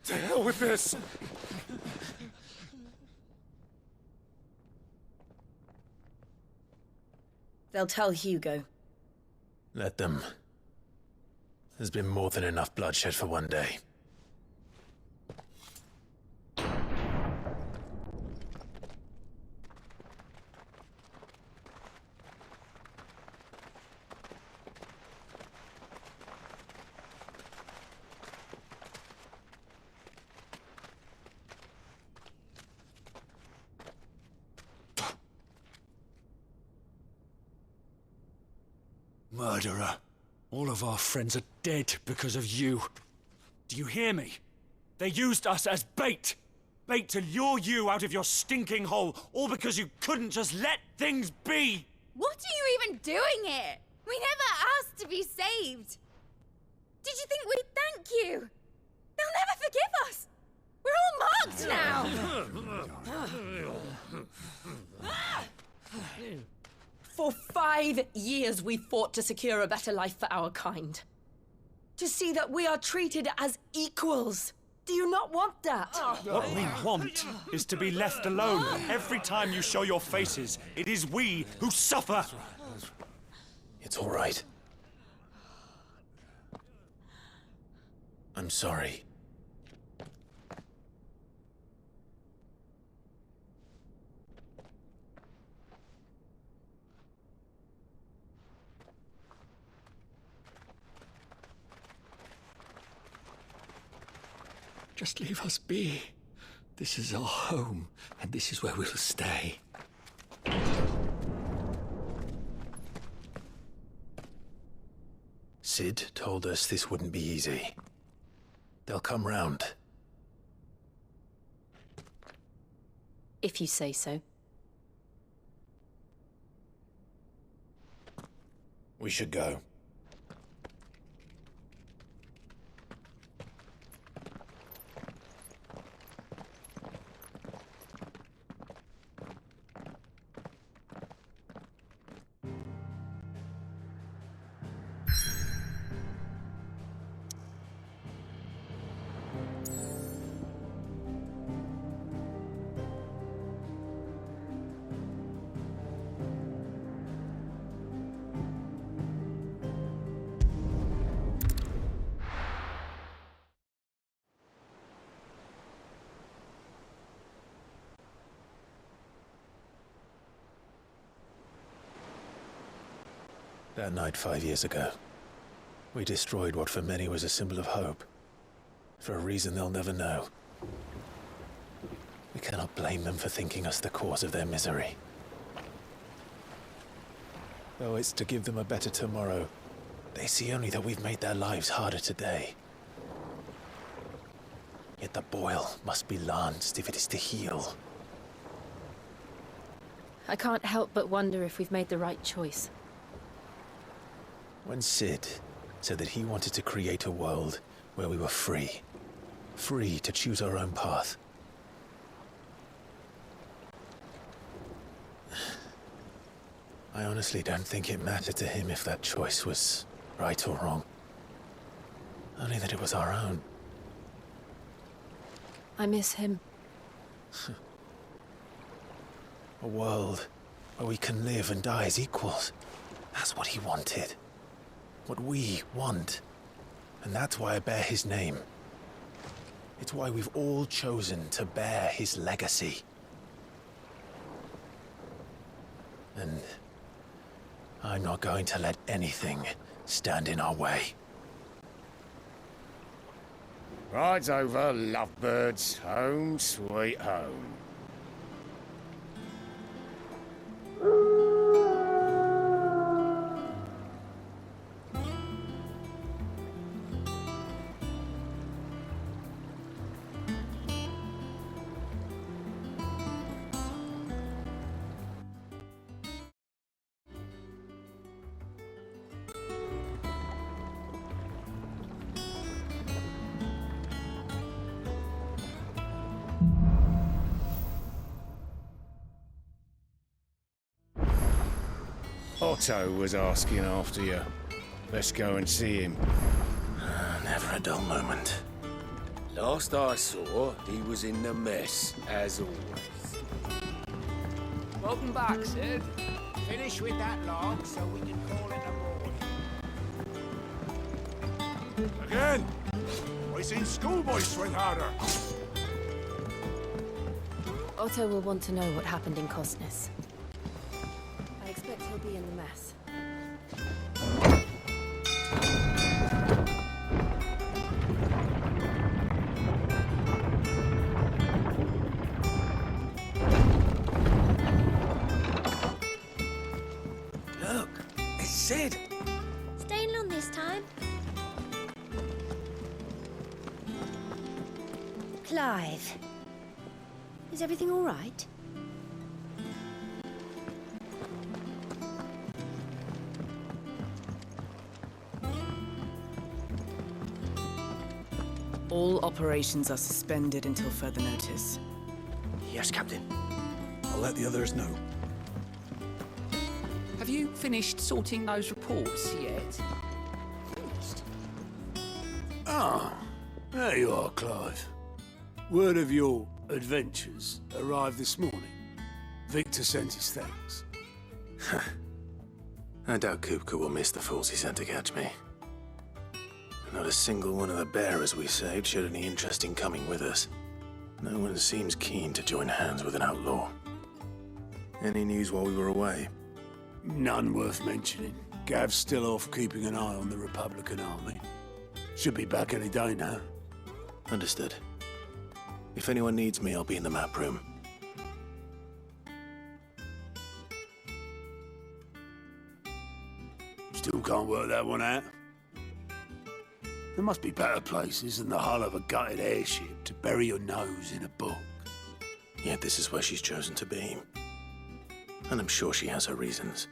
To hell with this! They'll tell Hugo. Let them. There's been more than enough bloodshed for one day. Murderer. All of our friends are dead because of you. Do you hear me? They used us as bait. Bait to lure you out of your stinking hole, all because you couldn't just let things be. What are you even doing here? We never asked to be saved. Did you think we'd thank you? They'll never forgive us. We're all marked now. For 5 years we fought to secure a better life for our kind. To see that we are treated as equals. Do you not want that? What we want is to be left alone. Every time you show your faces, it is we who suffer. It's all right. I'm sorry. Just leave us be. This is our home, and this is where we'll stay. Sid told us this wouldn't be easy. They'll come round. If you say so. We should go. That night 5 years ago, we destroyed what for many was a symbol of hope. For a reason they'll never know. We cannot blame them for thinking us the cause of their misery. Though it's to give them a better tomorrow, they see only that we've made their lives harder today. Yet the boil must be lanced if it is to heal. I can't help but wonder if we've made the right choice. When Sid said that he wanted to create a world where we were free. Free to choose our own path. I honestly don't think it mattered to him if that choice was right or wrong. Only that it was our own. I miss him. A world where we can live and die as equals. That's what he wanted. What we want. And that's why I bear his name. It's why we've all chosen to bear his legacy. And I'm not going to let anything stand in our way. Rides over, lovebirds, home sweet home. Otto was asking after you. Let's go and see him. Never a dull moment. Last I saw, he was in the mess, as always. Welcome back, Sid. Finish with that log so we can call it a morning. Again! I seen schoolboys swing harder. Otto will want to know what happened in Costness. I expect he'll be in the mess. Look, it's Sid. Staying long this time? Clive. Is everything all right? All operations are suspended until further notice. Yes, Captain. I'll let the others know. Have you finished sorting those reports yet? Ah, there you are, Clive. Word of your adventures arrived this morning. Victor sent his thanks. I doubt Kupka will miss the fools he sent to catch me. Not a single one of the bearers we saved showed any interest in coming with us. No one seems keen to join hands with an outlaw. Any news while we were away? None worth mentioning. Gav's still off keeping an eye on the Republican army. Should be back any day now. Understood. If anyone needs me, I'll be in the map room. Still can't work that one out. There must be better places than the hull of a gutted airship to bury your nose in a book. Yet this is where she's chosen to be. And I'm sure she has her reasons.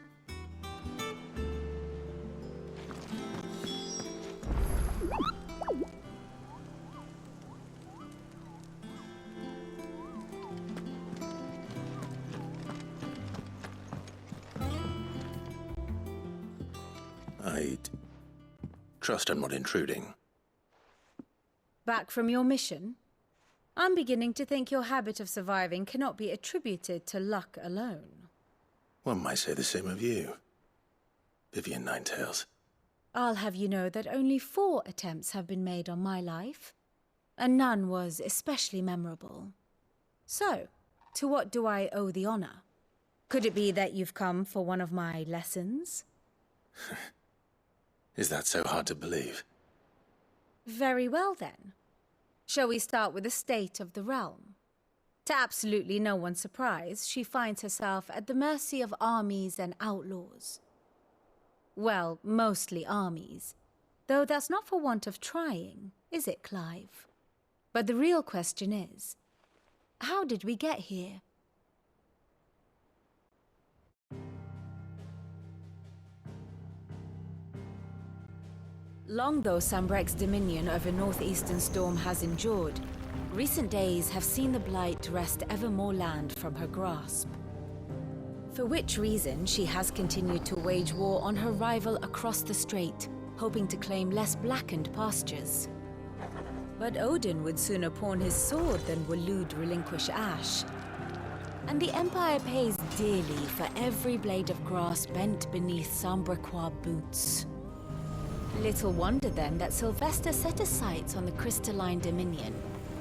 I'd trust I'm not intruding. Back from your mission? I'm beginning to think your habit of surviving cannot be attributed to luck alone. One might say the same of you, Vivian Ninetails. I'll have you know that only 4 attempts have been made on my life, and none was especially memorable. So, to what do I owe the honor? Could it be that you've come for one of my lessons? Is that so hard to believe? Very well, then. Shall we start with the state of the realm? To absolutely no one's surprise, she finds herself at the mercy of armies and outlaws. Well, mostly armies. Though that's not for want of trying, is it, Clive? But the real question is, how did we get here? Long though Sambrek's dominion over northeastern Storm has endured, recent days have seen the Blight wrest ever more land from her grasp. For which reason she has continued to wage war on her rival across the strait, hoping to claim less blackened pastures. But Odin would sooner pawn his sword than Waloed relinquish Ash. And the Empire pays dearly for every blade of grass bent beneath Sambrequois boots. Little wonder then that Sylvester set his sights on the crystalline dominion,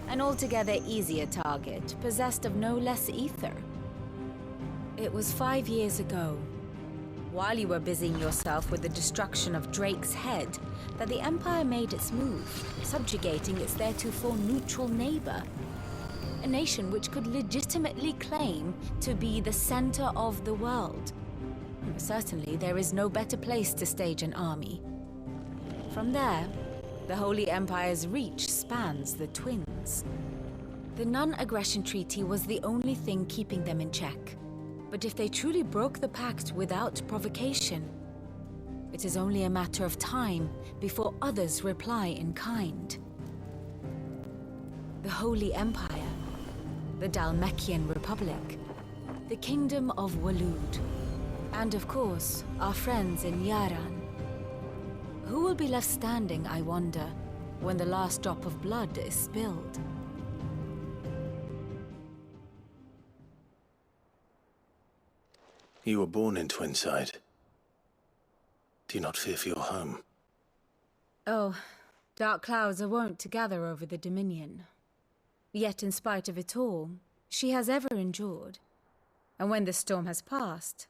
an altogether easier target, possessed of no less ether. It was 5 years ago, while you were busying yourself with the destruction of Drake's head, that the Empire made its move, subjugating its theretofore neutral neighbor. A nation which could legitimately claim to be the center of the world. Certainly, there is no better place to stage an army. From there, the Holy Empire's reach spans the Twins. The non-aggression treaty was the only thing keeping them in check. But if they truly broke the pact without provocation, it is only a matter of time before others reply in kind. The Holy Empire, the Dhalmekian Republic, the Kingdom of Waloed, and of course, our friends in Yaran. Who will be left standing, I wonder, when the last drop of blood is spilled? You were born in Twinside. Do you not fear for your home? Oh, dark clouds are wont to gather over the Dominion. Yet in spite of it all, she has ever endured. And when the storm has passed,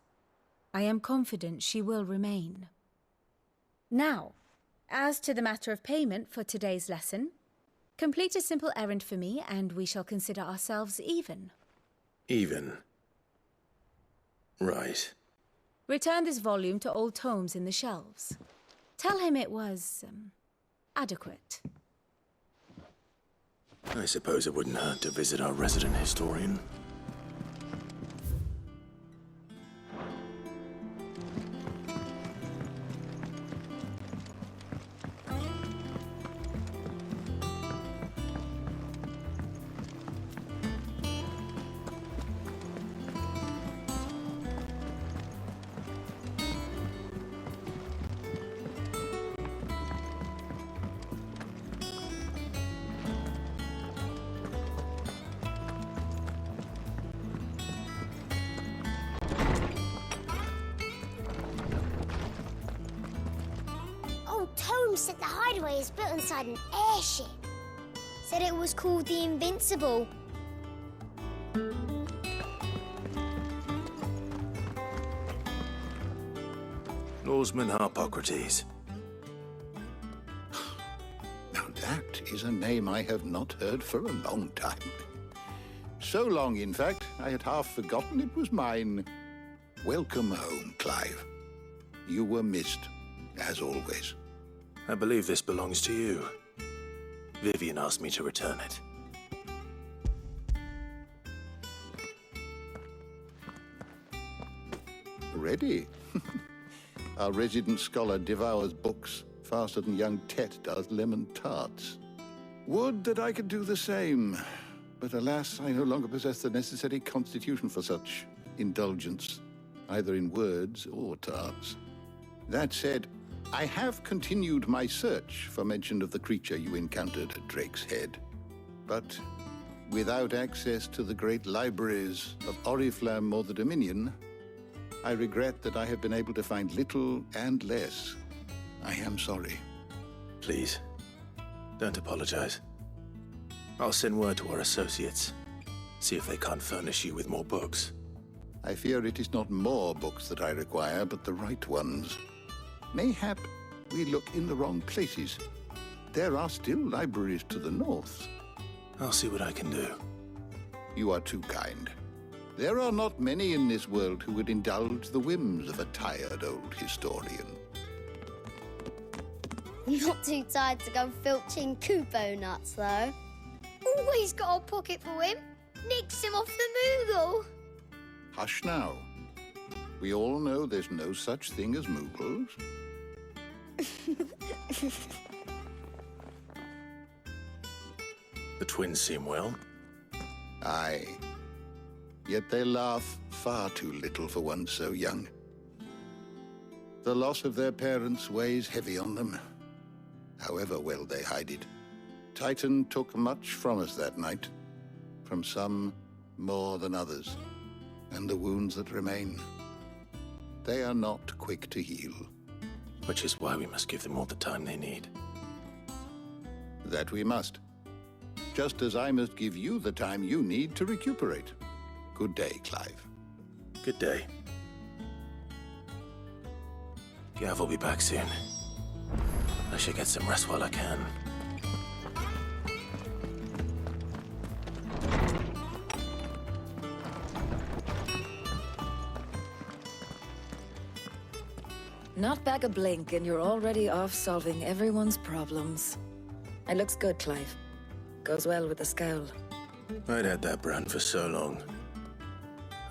I am confident she will remain. Now, as to the matter of payment for today's lesson, complete a simple errand for me and we shall consider ourselves even. Even? Right. Return this volume to old tomes in the shelves. Tell him it was, adequate. I suppose it wouldn't hurt to visit our resident historian. Holmes said the hideaway is built inside an airship. Said it was called the Invincible. Norseman Harpocrates. Now that is a name I have not heard for a long time. So long, in fact, I had half forgotten it was mine. Welcome home, Clive. You were missed, as always. I believe this belongs to you. Vivian asked me to return it. Ready? Our resident scholar devours books faster than young Tet does lemon tarts. Would that I could do the same. But alas, I no longer possess the necessary constitution for such indulgence, either in words or tarts. That said, I have continued my search for mention of the creature you encountered at Drake's Head. But without access to the great libraries of Oriflamme or the Dominion, I regret that I have been able to find little and less. I am sorry. Please, don't apologize. I'll send word to our associates. See if they can't furnish you with more books. I fear it is not more books that I require, but the right ones. Mayhap we look in the wrong places. There are still libraries to the north. I'll see what I can do. You are too kind. There are not many in this world who would indulge the whims of a tired old historian. I'm not too tired to go filching Kupo nuts, though. always got a pocket for him. Nicks him off the Moogle. Hush now. We all know there's no such thing as Moogles. The twins seem well. Aye. Yet they laugh far too little for one so young. The loss of their parents weighs heavy on them, however well they hide it. Titan took much from us that night, from some more than others, and the wounds that remain, they are not quick to heal. Which is why we must give them all the time they need. That we must. Just as I must give you the time you need to recuperate. Good day, Clive. Good day. Gav will be back soon. I should get some rest while I can. Not back a blink and you're already off solving everyone's problems. It looks good, Clive. Goes well with the scowl. I'd had that brand for so long.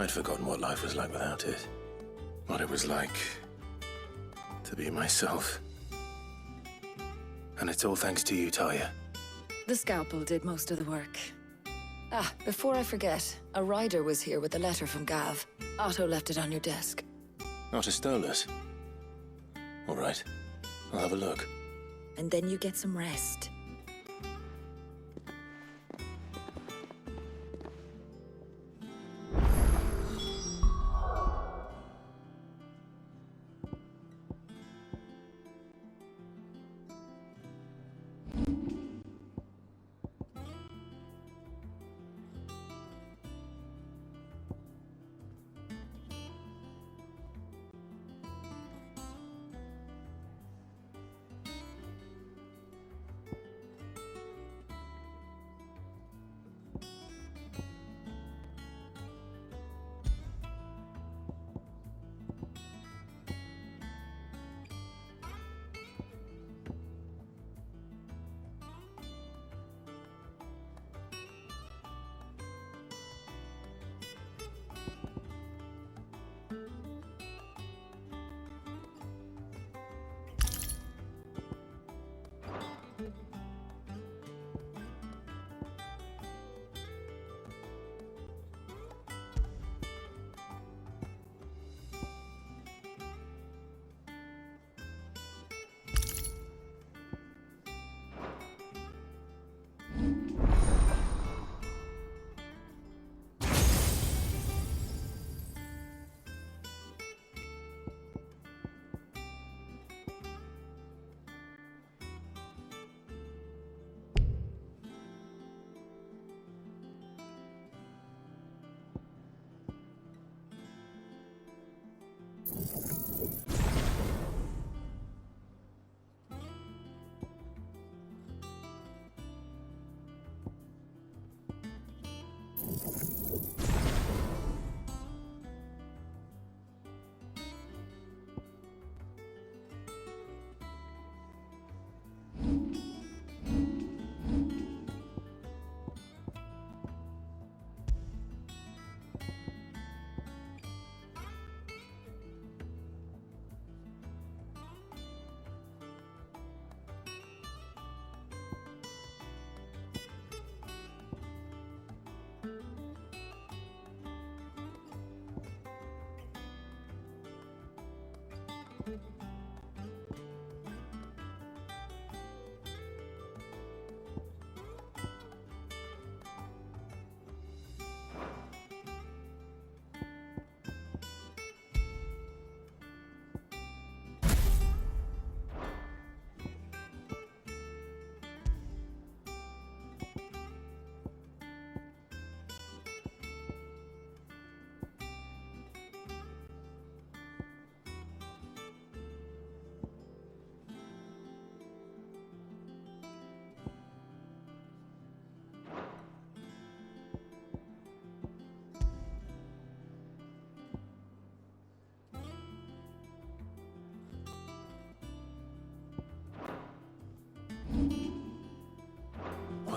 I'd forgotten what life was like without it. What it was like to be myself. And it's all thanks to you, Talia. The scalpel did most of the work. Ah, before I forget, a rider was here with a letter from Gav. Otto left it on your desk. Otto stole us. All right, I'll have a look. And then you get some rest.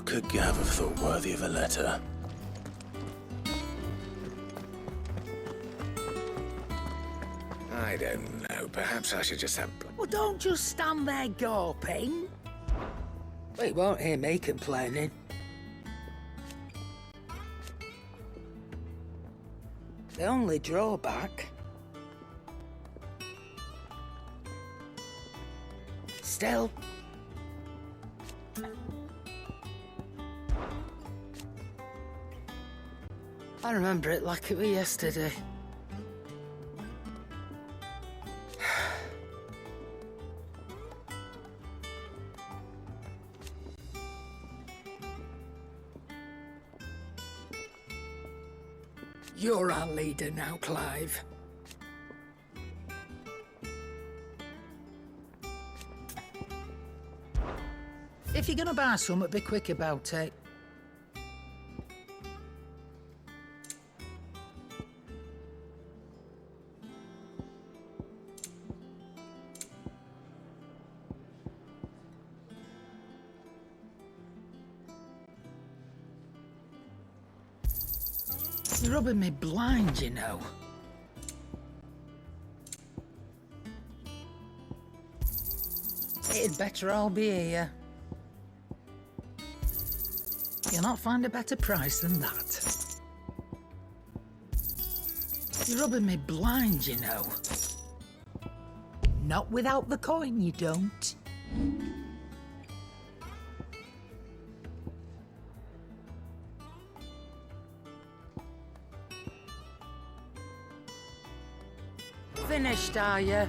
What could Gav have thought worthy of a letter? I don't know. Perhaps I should just have... Well, don't just stand there gawping. Well, you won't hear me complaining. The only drawback... Still... I remember it like it was yesterday. You're our leader now, Clive. If you're gonna buy something, be quick about it. You're rubbing me blind, you know. It'd better all be here. You'll not find a better price than that. You're rubbing me blind, you know. Not without the coin, you don't. Finished, are you?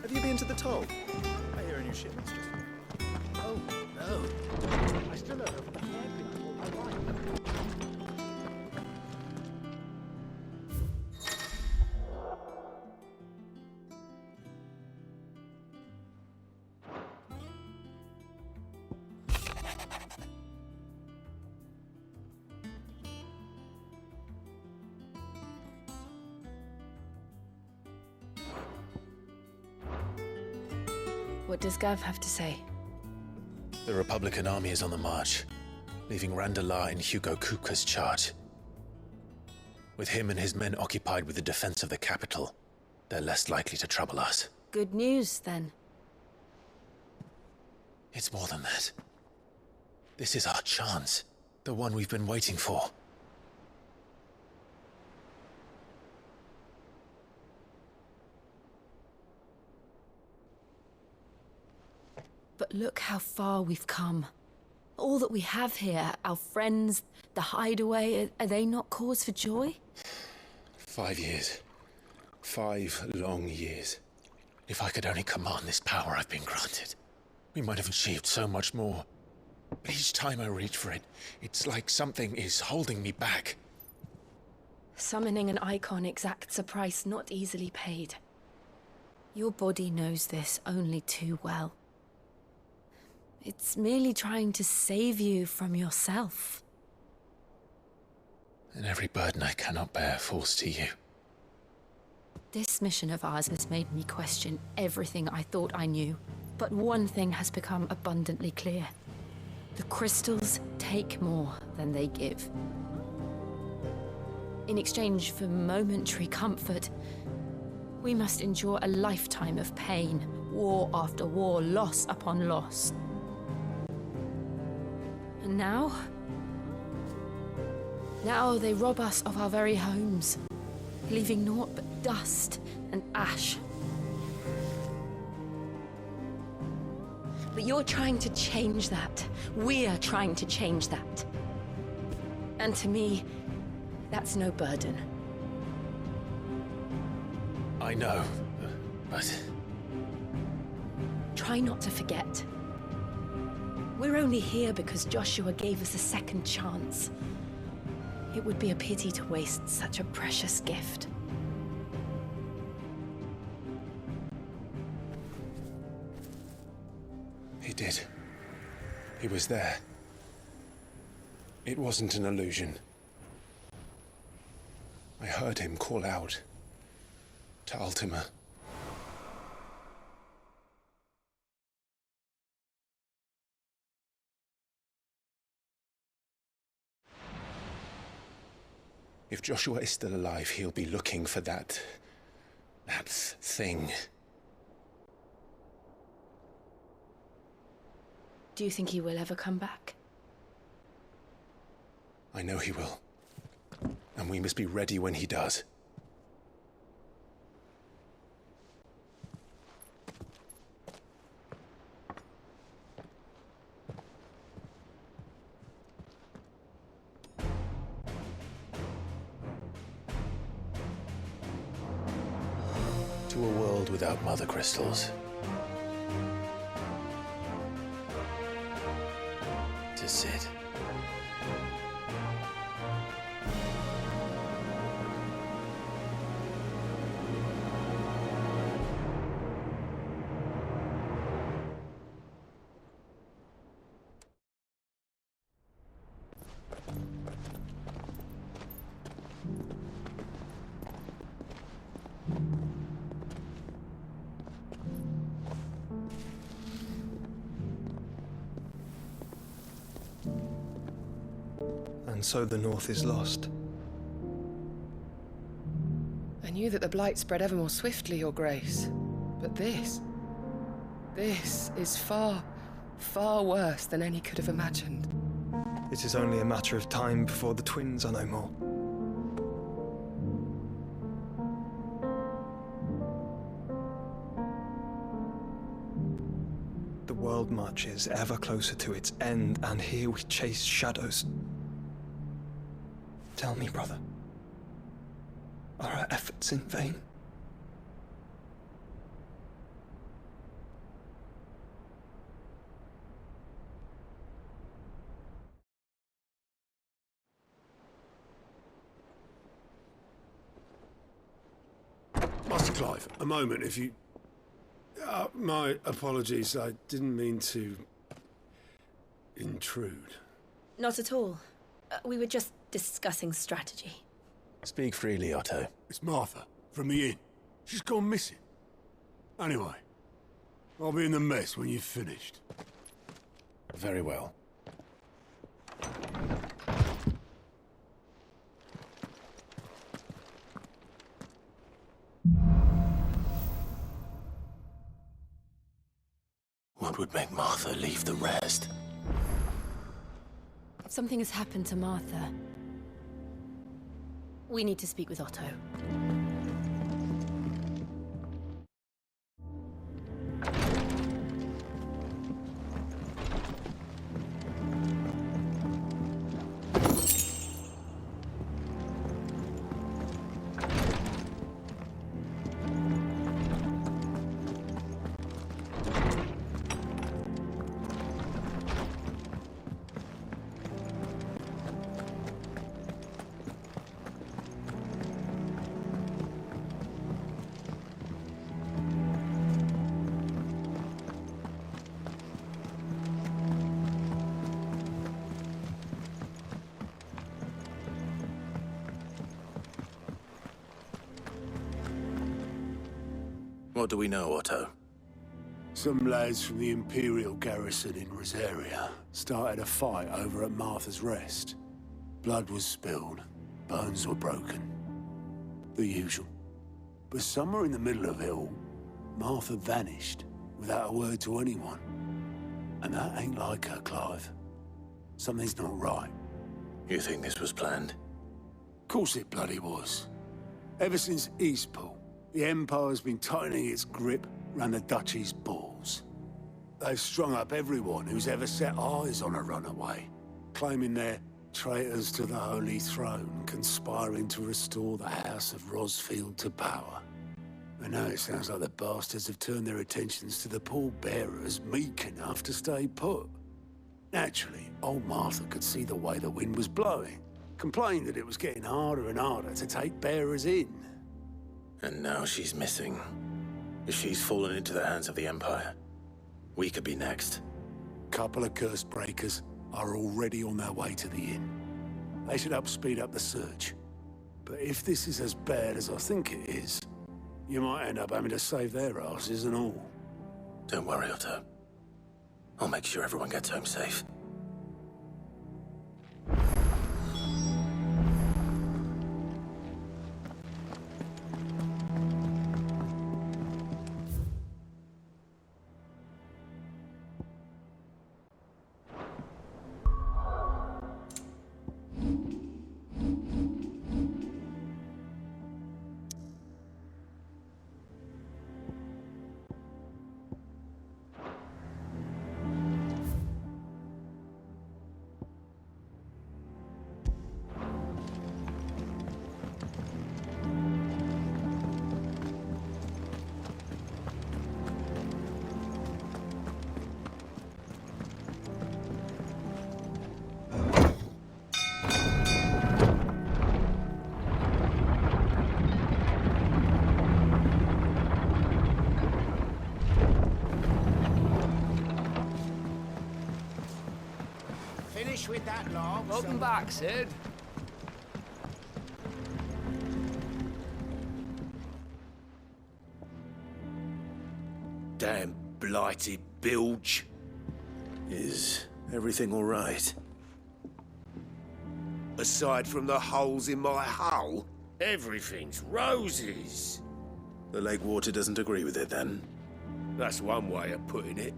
Have you been to the toll? I hear a new shipment's just... Oh, no. I still don't know what the heck I call my wife. What does Gav have to say? The Republican army is on the march, leaving Randalar in Hugo Kupka's charge. With him and his men occupied with the defense of the capital, they're less likely to trouble us. Good news, then. It's more than that. This is our chance, the one we've been waiting for. But look how far we've come. All that we have here, our friends, the hideaway, are they not cause for joy? 5 years. 5 long years. If I could only command this power I've been granted, we might have achieved so much more. But each time I reach for it, it's like something is holding me back. Summoning an icon exacts a price not easily paid. Your body knows this only too well. It's merely trying to save you from yourself. And every burden I cannot bear falls to you. This mission of ours has made me question everything I thought I knew. But one thing has become abundantly clear. The crystals take more than they give. In exchange for momentary comfort, we must endure a lifetime of pain, war after war, loss upon loss. And now they rob us of our very homes, leaving naught but dust and ash. But you're trying to change that. We're trying to change that. And to me, that's no burden. I know, but... Try not to forget. We're only here because Joshua gave us a second chance. It would be a pity to waste such a precious gift. He did. He was there. It wasn't an illusion. I heard him call out to Ultima. If Joshua is still alive, he'll be looking for that thing. Do you think he will ever come back? I know he will. And we must be ready when he does. To a world without mother crystals. To Sid. And so the North is lost. I knew that the Blight spread ever more swiftly, Your Grace. But this is far, far worse than any could have imagined. It is only a matter of time before the twins are no more. The world marches ever closer to its end, and here we chase shadows. Tell me, brother, are our efforts in vain? Master Clive, a moment, if you... my apologies, I didn't mean to... intrude. Not at all. We were just discussing strategy. Speak freely, Otto. It's Martha, from the inn. She's gone missing. Anyway, I'll be in the mess when you've finished. Very well. What would make Martha leave the rest? Something has happened to Martha. We need to speak with Otto. What do we know, Otto? Some lads from the Imperial garrison in Rosaria started a fight over at Martha's Rest. Blood was spilled, bones were broken. The usual. But somewhere in the middle of it all, Martha vanished without a word to anyone. And that ain't like her, Clive. Something's not right. You think this was planned? Course it bloody was. Ever since Eastpool, the Empire's been tightening its grip round the Duchy's balls. They've strung up everyone who's ever set eyes on a runaway, claiming they're traitors to the Holy Throne, conspiring to restore the House of Rosfield to power. And now it sounds like the bastards have turned their attentions to the pallbearers meek enough to stay put. Naturally, old Martha could see the way the wind was blowing, complained that it was getting harder and harder to take bearers in. And now she's missing. If she's fallen into the hands of the Empire, we could be next. Couple of curse breakers are already on their way to the inn. They should help speed up the search. But if this is as bad as I think it is, you might end up having to save their asses and all. Don't worry, Otto. I'll make sure everyone gets home safe. Finish with that log. Welcome back, Sid. Damn blighted bilge. Is everything all right? Aside from the holes in my hull, everything's roses. The lake water doesn't agree with it, then? That's one way of putting it.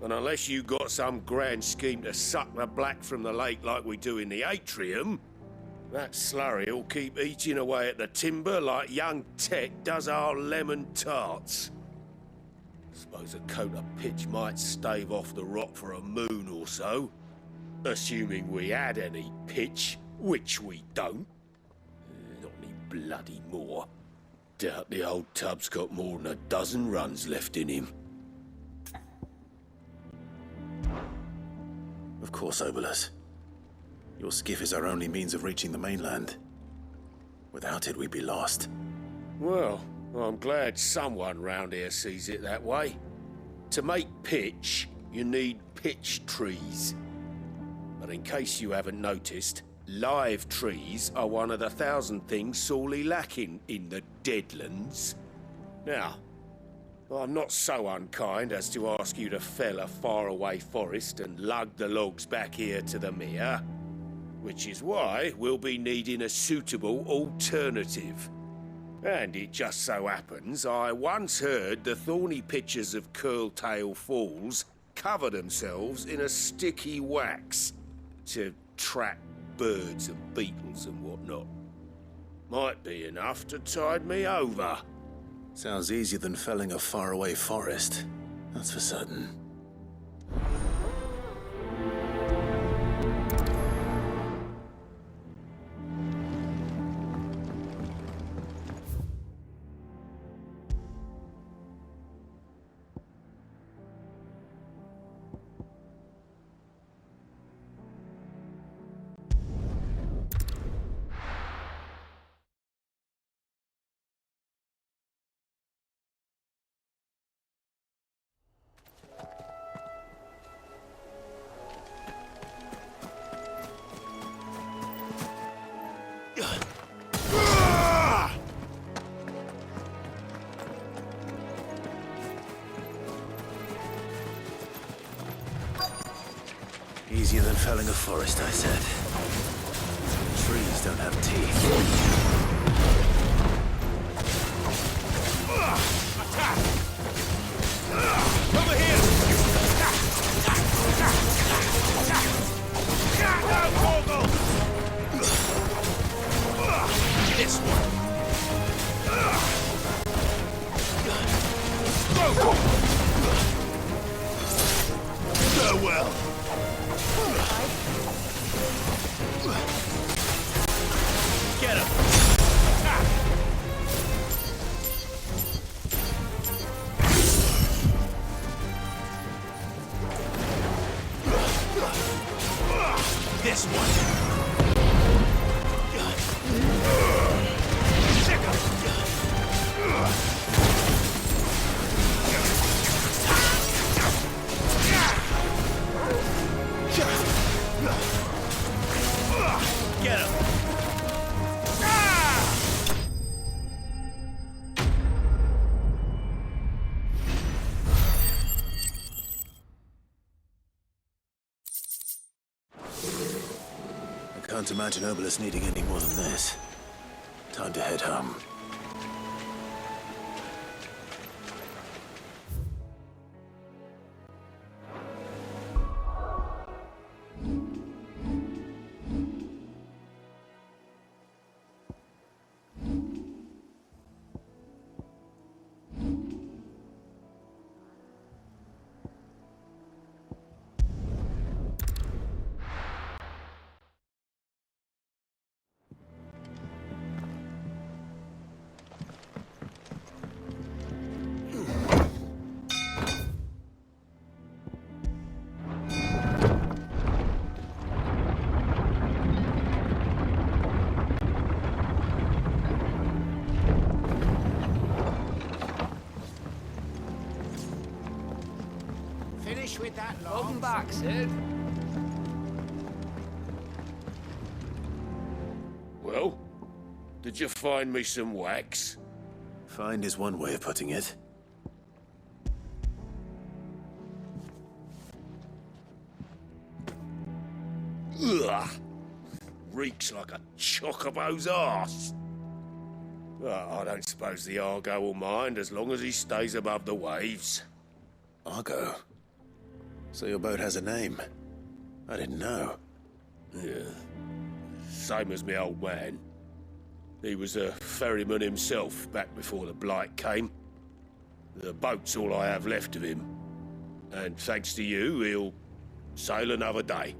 And unless you got some grand scheme to suck the black from the lake like we do in the atrium, that slurry'll keep eating away at the timber like young Tet does our lemon tarts. Suppose a coat of pitch might stave off the rot for a moon or so, assuming we had any pitch, which we don't. Not any bloody more. Doubt the old tub's got more than a dozen runs left in him. Of course, Obolus. Your skiff is our only means of reaching the mainland. Without it, we'd be lost. Well, I'm glad someone round here sees it that way. To make pitch, you need pitch trees. But in case you haven't noticed, live trees are one of the 1,000 things sorely lacking in the Deadlands. Now, I'm not so unkind as to ask you to fell a faraway forest and lug the logs back here to the mere, which is why we'll be needing a suitable alternative. And it just so happens I once heard the thorny pitchers of Curltail Falls cover themselves in a sticky wax to trap birds and beetles and whatnot. Might be enough to tide me over. Sounds easier than felling a faraway forest, that's for certain. Easier than felling a forest, I said. Trees don't have teeth. Attack! Over here! This one! Farewell! Get him! this one! Get him! I can't imagine Obelisk needing any more than this. Time to head home. Finish with that log. Welcome back, Sid. Well, did you find me some wax? Find is one way of putting it. Ugh! Reeks like a chocobo's arse. Well, I don't suppose the Argo will mind as long as he stays above the waves. Argo? So your boat has a name? I didn't know. Yeah. Same as me old man. He was a ferryman himself back before the Blight came. The boat's all I have left of him. And thanks to you, he'll sail another day.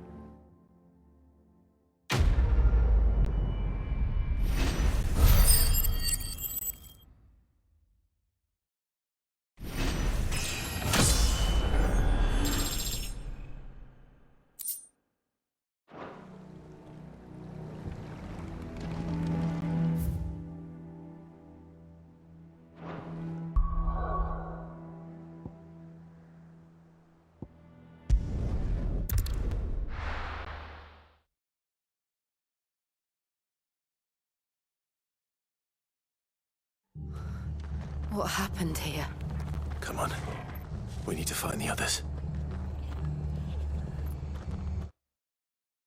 What happened here? Come on. We need to find the others.